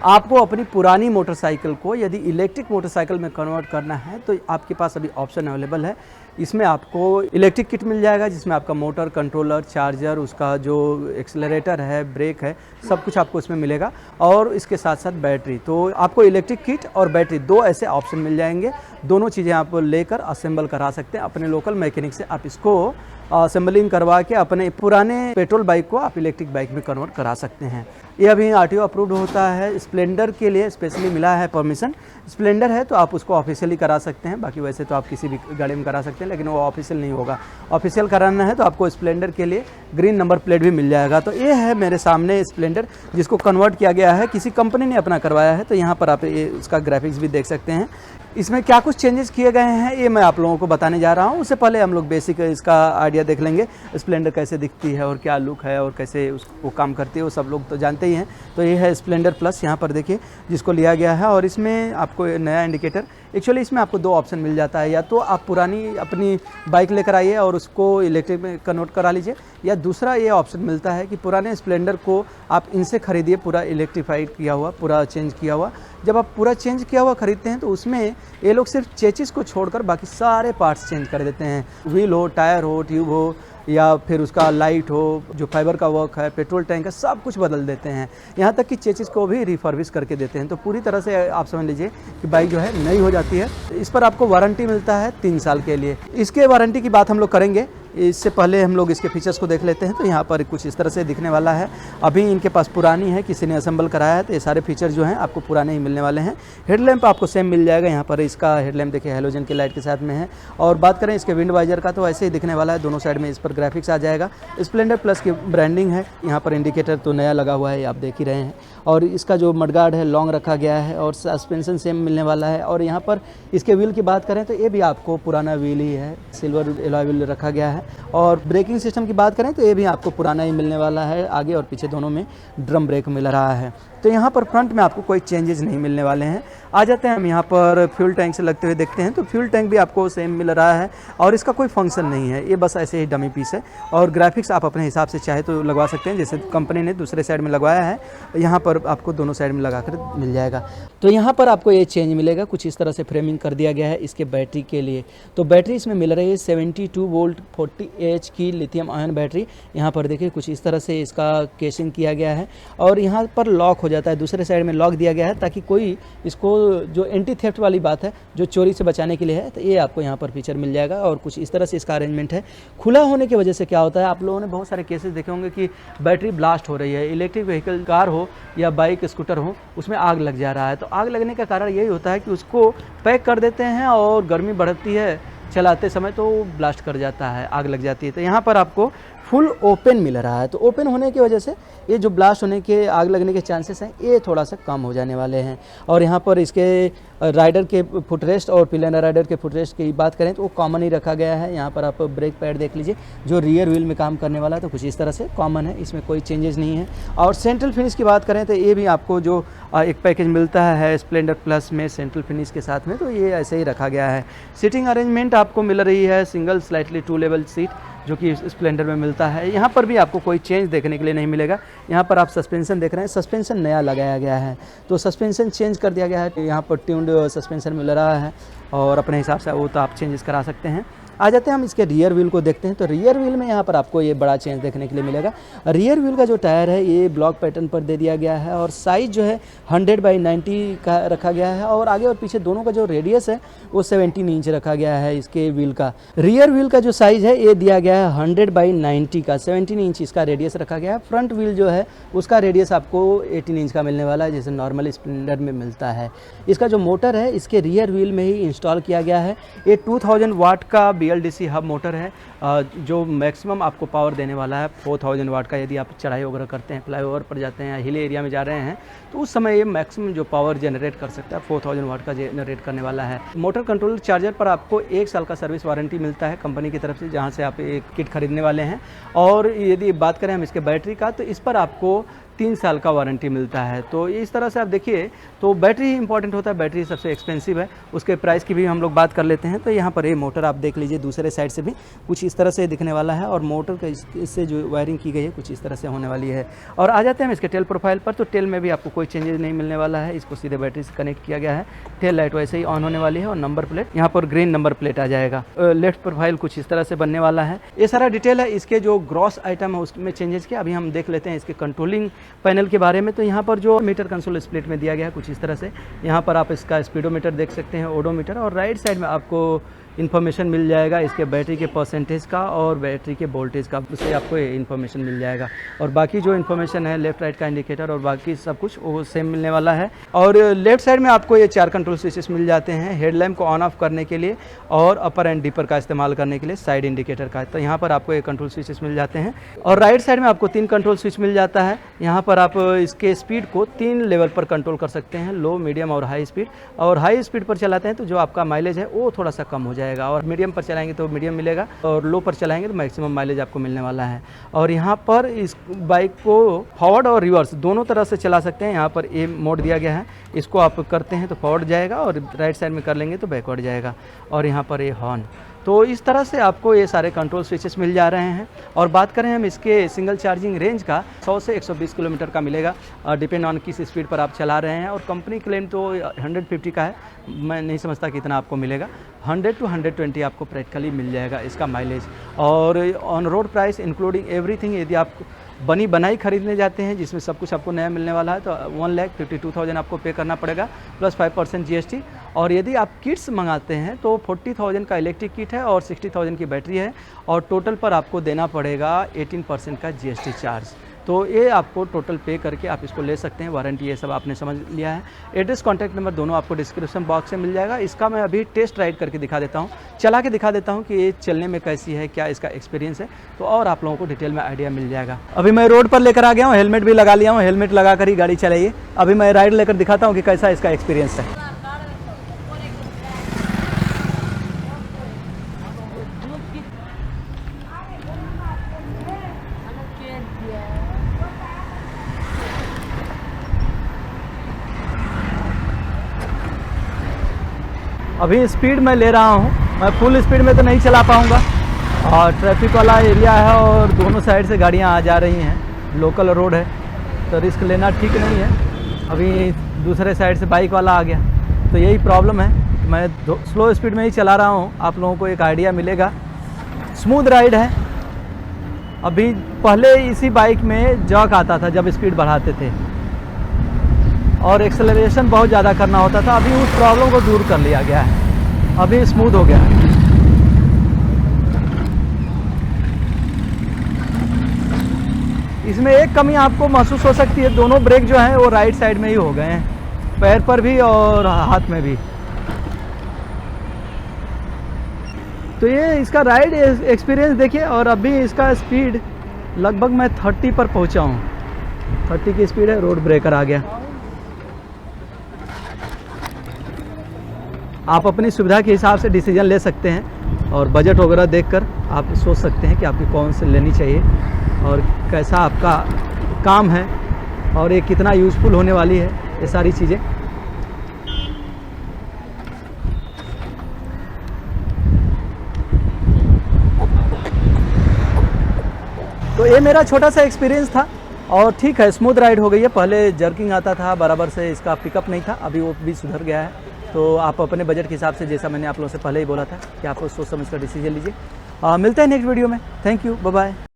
आपको अपनी पुरानी मोटरसाइकिल को यदि इलेक्ट्रिक मोटरसाइकिल में कन्वर्ट करना है तो आपके पास अभी ऑप्शन अवेलेबल है। इसमें आपको इलेक्ट्रिक किट मिल जाएगा जिसमें आपका मोटर, कंट्रोलर, चार्जर, उसका जो एक्सेलरेटर है, ब्रेक है, सब कुछ आपको इसमें मिलेगा और इसके साथ साथ बैटरी। तो आपको इलेक्ट्रिक किट और बैटरी दो ऐसे ऑप्शन मिल जाएंगे। दोनों चीज़ें आप लेकर असेंबल करा सकते हैं। अपने लोकल मैकेनिक से आप इसको असेंबलिंग करवा के अपने पुराने पेट्रोल बाइक को आप इलेक्ट्रिक बाइक में कन्वर्ट करा सकते हैं। ये अभी आरटीओ अप्रूव्ड होता है। स्प्लेंडर के लिए स्पेशली मिला है परमिशन। स्प्लेंडर है तो आप उसको ऑफिशियली करा सकते हैं, बाकी वैसे तो आप किसी भी गाड़ी में करा सकते हैं, लेकिन वो ऑफिशियल नहीं होगा। ऑफिशियल कराना है तो आपको स्प्लेंडर के लिए ग्रीन नंबर प्लेट भी मिल जाएगा। तो ये है मेरे सामने स्प्लेंडर, जिसको कन्वर्ट किया गया है, किसी कंपनी ने अपना करवाया है। तो यहाँ पर आप ये उसका ग्राफिक्स भी देख सकते हैं। इसमें क्या कुछ चेंजेस किए गए हैं ये मैं आप लोगों को बताने जा रहा हूँ। उससे पहले हम लोग बेसिक इसका आइडिया देख लेंगे, स्प्लेंडर कैसे दिखती है और क्या लुक है और कैसे उसको काम करती है, वो सब लोग तो जानते ही हैं। तो ये है स्प्लेंडर प्लस, यहाँ पर देखिए, जिसको लिया गया है। और इसमें आपको नया इंडिकेटर, एक्चुअली इसमें आपको दो ऑप्शन मिल जाता है, या तो आप पुरानी अपनी बाइक लेकर आइए और उसको इलेक्ट्रिक में कन्वर्ट करा लीजिए, या दूसरा ये ऑप्शन मिलता है कि पुराने स्प्लेंडर को आप इनसे खरीदिए, पूरा इलेक्ट्रीफाइड किया हुआ, पूरा चेंज किया हुआ। जब आप पूरा चेंज किया हुआ खरीदते हैं तो उसमें ये लोग सिर्फ चेचिस को छोड़कर बाकी सारे पार्ट्स चेंज कर देते हैं। व्हील हो, टायर हो, ट्यूब हो, या फिर उसका लाइट हो, जो फाइबर का वर्क है, पेट्रोल टैंक है, सब कुछ बदल देते हैं। यहाँ तक कि चेचिस को भी रिफर्बिश करके देते हैं। तो पूरी तरह से आप समझ लीजिए कि बाइक जो है नई हो जाती है। इस पर आपको वारंटी मिलता है 3 साल के लिए। इसके वारंटी की बात हम लोग करेंगे, इससे पहले हम लोग इसके फीचर्स को देख लेते हैं। तो यहाँ पर कुछ इस तरह से दिखने वाला है। अभी इनके पास पुरानी है, किसी ने असेंबल कराया है, तो ये सारे फीचर जो हैं आपको पुराने ही मिलने वाले हैं। हेडलैम्प आपको सेम मिल जाएगा। यहाँ पर इसका हेडलैम्प देखिए हेलोजन की लाइट के साथ में है। और बात करें इसके विंड वाइजर का तो ऐसे ही दिखने वाला है, दोनों साइड में इस पर ग्राफिक्स आ जाएगा। स्प्लेंडर प्लस की ब्रांडिंग है। यहाँ पर इंडिकेटर तो नया लगा हुआ है, आप देख ही रहे हैं। और इसका जो मडगार्ड है लॉन्ग रखा गया है और सस्पेंशन सेम मिलने वाला है। और यहाँ पर इसके व्हील की बात करें तो ये भी आपको पुराना व्हील ही है, सिल्वर एलॉय व्हील रखा गया है। और ब्रेकिंग सिस्टम की बात करें तो ये भी आपको पुराना ही मिलने वाला है। आगे और पीछे दोनों में ड्रम ब्रेक मिल रहा है। तो यहाँ पर फ्रंट में आपको कोई चेंजेस नहीं मिलने वाले हैं। आ जाते हैं हम यहाँ पर फ्यूल टैंक से लगते हुए देखते हैं। तो फ्यूल टैंक भी आपको सेम मिल रहा है और इसका कोई फंक्शन नहीं है, ये बस ऐसे ही डमी पीस है। और ग्राफिक्स आप अपने हिसाब से चाहे तो लगवा सकते हैं, जैसे कंपनी ने दूसरे साइड में लगवाया है, यहाँ पर आपको दोनों साइड में लगा कर मिल जाएगा। तो यहाँ पर आपको ये चेंज मिलेगा, कुछ इस तरह से फ्रेमिंग कर दिया गया है इसके बैटरी के लिए। तो बैटरी इसमें मिल रही है 72 वोल्ट 40 एच की लिथियम आयन बैटरी। यहाँ पर देखिए कुछ इस तरह से इसका केसिंग किया गया है और यहाँ पर लॉक हो जाता है, दूसरे साइड में लॉक दिया गया है ताकि कोई इसको, जो एंटी थेफ्ट वाली बात है, जो चोरी से बचाने के लिए है, तो ये आपको यहाँ पर फीचर मिल जाएगा। और कुछ इस तरह से इसका अरेंजमेंट है। खुला होने की वजह से क्या होता है, आप लोगों ने बहुत सारे केसेस देखे होंगे कि बैटरी ब्लास्ट हो रही है, इलेक्ट्रिक व्हीकल, कार हो या बाइक, स्कूटर हो, उसमें आग लग जा रहा है। तो आग लगने का कारण यही होता है कि उसको पैक कर देते हैं और गर्मी बढ़ती है चलाते समय तो ब्लास्ट कर जाता है, आग लग जाती है। तो यहाँ पर आपको फुल ओपन मिल रहा है। तो ओपन होने की वजह से ये जो ब्लास्ट होने के, आग लगने के चांसेस हैं, ये थोड़ा सा कम हो जाने वाले हैं। और यहाँ पर इसके राइडर के फुटरेस्ट और पिलियन राइडर के फुटरेस्ट की बात करें तो वो कॉमन ही रखा गया है। यहाँ पर आप ब्रेक पैड देख लीजिए जो रियर व्हील में काम करने वाला है, तो कुछ इस तरह से कॉमन है, इसमें कोई चेंजेस नहीं है। और सेंट्रल फिनिश की बात करें तो ये भी आपको जो एक पैकेज मिलता है स्प्लेंडर प्लस में सेंट्रल फिनिश के साथ में, तो ये ऐसे ही रखा गया है। सीटिंग अरेंजमेंट आपको मिल रही है सिंगल स्लाइटली 2 लेवल सीट, जो कि स्प्लेंडर में मिलता है। यहाँ पर भी आपको कोई चेंज देखने के लिए नहीं मिलेगा। यहाँ पर आप सस्पेंशन देख रहे हैं, सस्पेंशन नया लगाया गया है, तो सस्पेंशन चेंज कर दिया गया है। यहाँ पर ट्यून्ड सस्पेंशन मिल रहा है और अपने हिसाब से वो तो आप चेंजेस करा सकते हैं। आ जाते हैं हम इसके रियर व्हील को देखते हैं। तो रियर व्हील में यहाँ पर आपको ये बड़ा चेंज देखने के लिए मिलेगा। रियर व्हील का जो टायर है ये ब्लॉक पैटर्न पर दे दिया गया है और साइज जो है 100/90 का रखा गया है। और आगे और पीछे दोनों का जो रेडियस है वो 17 इंच रखा गया है इसके व्हील का। रियर व्हील का जो साइज है ये दिया गया है 100/90 का, 17 इंच इसका रेडियस रखा गया है। फ्रंट व्हील जो है उसका रेडियस आपको 18 इंच का मिलने वाला है, जैसे नॉर्मल स्प्लेंडर में मिलता है। इसका जो मोटर है इसके रियर व्हील में ही इंस्टॉल किया गया है। ये 2000 वाट का BLDC हब मोटर है जो मैक्सिमम आपको पावर देने वाला है 4000 वाट का। यदि आप चढ़ाई वगैरह करते हैं, फ्लाईओवर पर जाते हैं, हिल एरिया में जा रहे हैं, तो उस समय ये मैक्सिमम जो पावर जनरेट कर सकता है 4000 वाट का जनरेट करने वाला है। मोटर कंट्रोलर चार्जर पर आपको 1 साल का सर्विस वारंटी मिलता है कंपनी की तरफ से, जहाँ से आप एक किट खरीदने वाले हैं। और यदि बात करें हम इसके बैटरी का, तो इस पर आपको 3 साल का वारंटी मिलता है। तो इस तरह से आप देखिए, तो बैटरी इंपॉर्टेंट होता है, बैटरी सबसे एक्सपेंसिव है। उसके प्राइस की भी हम लोग बात कर लेते हैं। तो यहाँ पर ये मोटर आप देख लीजिए, दूसरे साइड से भी कुछ इस तरह से दिखने वाला है और मोटर का इससे जो वायरिंग की गई है कुछ इस तरह से होने वाली है। और आ जाते हैं हम इसके टेल प्रोफाइल पर। तो टेल में भी आपको कोई चेंजेस नहीं मिलने वाला है, इसको सीधे बैटरी से कनेक्ट किया गया है। टेल लाइट वैसे ही ऑन होने वाली है और नंबर प्लेट यहाँ पर ग्रीन नंबर प्लेट आ जाएगा। लेफ्ट प्रोफाइल कुछ इस तरह से बनने वाला है। ये सारा डिटेल है। इसके जो ग्रॉस आइटम है उसमें चेंजेस किया। अभी हम देख लेते हैं इसके कंट्रोलिंग पैनल के बारे में। तो यहाँ पर जो मीटर कंसोल स्प्लिट में दिया गया है कुछ इस तरह से, यहाँ पर आप इसका स्पीडोमीटर देख सकते हैं, ओडोमीटर, और राइट साइड में आपको इन्फॉर्मेशन मिल जाएगा इसके बैटरी के परसेंटेज का और बैटरी के वोल्टेज का, उससे आपको ये इन्फॉर्मेशन मिल जाएगा। और बाकी जो इन्फॉर्मेशन है लेफ्ट राइट का इंडिकेटर और बाकी सब कुछ वो सेम मिलने वाला है। और लेफ्ट साइड में आपको ये 4 कंट्रोल स्विचेस मिल जाते हैं, हेडलैम्प को ऑन ऑफ करने के लिए और अपर एंड डिपर का इस्तेमाल करने के लिए साइड इंडिकेटर का। तो यहाँ पर आपको ये कंट्रोल स्विचेस मिल जाते हैं। और राइट साइड में आपको 3 कंट्रोल स्विच मिल जाता है। यहाँ पर आप इसके स्पीड को 3 लेवल पर कंट्रोल कर सकते हैं, लो, मीडियम और हाई स्पीड। और हाई स्पीड पर चलाते हैं तो जो आपका माइलेज है वो थोड़ा सा कम हो जाएगा, और मीडियम पर चलाएंगे तो मीडियम मिलेगा और लो पर चलाएंगे तो मैक्सिमम माइलेज आपको मिलने वाला है। और यहाँ पर इस बाइक को फॉरवर्ड और रिवर्स दोनों तरह से चला सकते हैं। यहाँ पर ए मोड दिया गया है, इसको आप करते हैं तो फॉरवर्ड जाएगा और राइट साइड में कर लेंगे तो बैकवर्ड जाएगा। और यहाँ पर ये हॉर्न। तो इस तरह से आपको ये सारे कंट्रोल स्विचेस मिल जा रहे हैं। और बात करें हम इसके सिंगल चार्जिंग रेंज का, 100 से 120 किलोमीटर का मिलेगा, डिपेंड ऑन किस स्पीड पर आप चला रहे हैं। और कंपनी क्लेम तो 150 का है, मैं नहीं समझता कि इतना आपको मिलेगा। 100 to 120 आपको प्रैक्टिकली मिल जाएगा इसका माइलेज। और on road price including everything, यदि आप बनी बनाई खरीदने जाते हैं जिसमें सब कुछ आपको नया मिलने वाला है तो 1,52,000 आपको पे करना पड़ेगा प्लस 5% GST। और यदि आप किट्स मंगाते हैं तो 40,000 का इलेक्ट्रिक किट है और 60,000 की बैटरी है, और टोटल पर आपको देना पड़ेगा 18% का GST चार्ज। तो ये आपको टोटल पे करके आप इसको ले सकते हैं। वारंटी ये सब आपने समझ लिया है। एड्रेस, कॉन्टैक्ट नंबर दोनों आपको डिस्क्रिप्शन बॉक्स में मिल जाएगा। इसका मैं अभी टेस्ट राइड करके दिखा देता हूँ, चला के दिखा देता हूँ कि ये चलने में कैसी है, क्या इसका एक्सपीरियंस है, तो और आप लोगों को डिटेल में आइडिया मिल जाएगा। अभी मैं रोड पर लेकर आ गया हूँ, हेलमेट भी लगा लिया हूँ, हेलमेट लगा कर ही गाड़ी चलाइए। अभी मैं राइड लेकर दिखाता हूँ कि कैसा इसका एक्सपीरियंस है। अभी स्पीड मैं ले रहा हूँ, मैं फुल स्पीड में तो नहीं चला पाऊँगा, और ट्रैफिक वाला एरिया है और दोनों साइड से गाड़ियाँ आ जा रही हैं, लोकल रोड है तो रिस्क लेना ठीक नहीं है। अभी दूसरे साइड से बाइक वाला आ गया, तो यही प्रॉब्लम है। मैं स्लो स्पीड में ही चला रहा हूँ, आप लोगों को एक आइडिया मिलेगा। स्मूथ राइड है। अभी पहले इसी बाइक में जॉक आता था जब स्पीड बढ़ाते थे और एक्सेलरेशन बहुत ज़्यादा करना होता था, अभी उस प्रॉब्लम को दूर कर लिया गया है, अभी स्मूथ हो गया है। इसमें एक कमी आपको महसूस हो सकती है, दोनों ब्रेक जो हैं वो राइट साइड में ही हो गए हैं, पैर पर भी और हाथ में भी। तो ये इसका राइड एक्सपीरियंस देखिए। और अभी इसका स्पीड लगभग मैं 30 पर पहुंचा हूँ, 30 की स्पीड है, रोड ब्रेकर आ गया। आप अपनी सुविधा के हिसाब से डिसीजन ले सकते हैं और बजट वगैरह देखकर आप सोच सकते हैं कि आपकी कौन सी लेनी चाहिए और कैसा आपका काम है और ये कितना यूज़फुल होने वाली है, ये सारी चीज़ें। तो ये मेरा छोटा सा एक्सपीरियंस था और ठीक है, स्मूथ राइड हो गई है। पहले जर्किंग आता था, बराबर से इसका पिकअप नहीं था, अभी वो भी सुधर गया है। तो आप अपने बजट के हिसाब से, जैसा मैंने आप लोगों से पहले ही बोला था कि आप सोच समझ कर डिसीजन लीजिए। मिलते हैं नेक्स्ट वीडियो में। Thank you, bye bye.